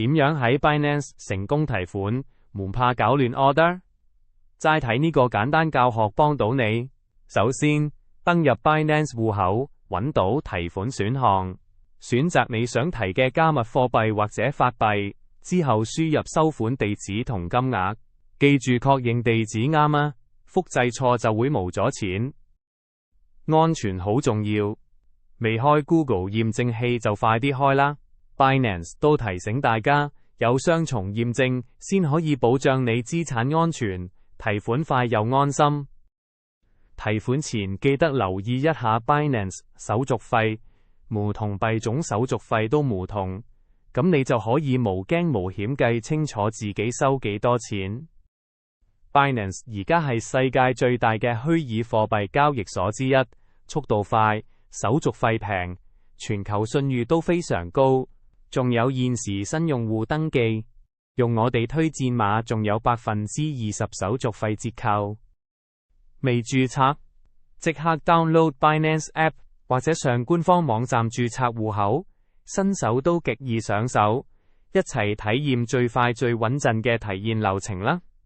點樣喺 Binance 成功提款，唔怕搞亂 order？ 齋睇呢個簡單教學幫到你。首先，登入 Binance 戶口，揾到提款選項，選擇你想提嘅加密貨幣或者法幣，之後輸入收款地址同金額，記住確認地址啱啊，複製錯就會冇咗錢。安全好重要，未開 Google 驗證器就快啲開啦。Binance 都提醒大家，有雙重驗證先可以保障你資產安全，提款快又安心。提款前記得留意一下 Binance 手續費，唔同幣種手續費都唔同，咁你就可以無驚無險計清楚自己收幾多錢。Binance 而家係世界最大嘅虛擬貨幣交易所之一，速度快，手續費平，全球信譽都非常高，仲有現時新用戶登記，用我哋推薦碼仲有20%手續費折扣。未註冊，即刻 download Binance App 或者上官方網站註冊戶口，新手都極易上手，一齊體驗最快最穩陣嘅提現流程啦！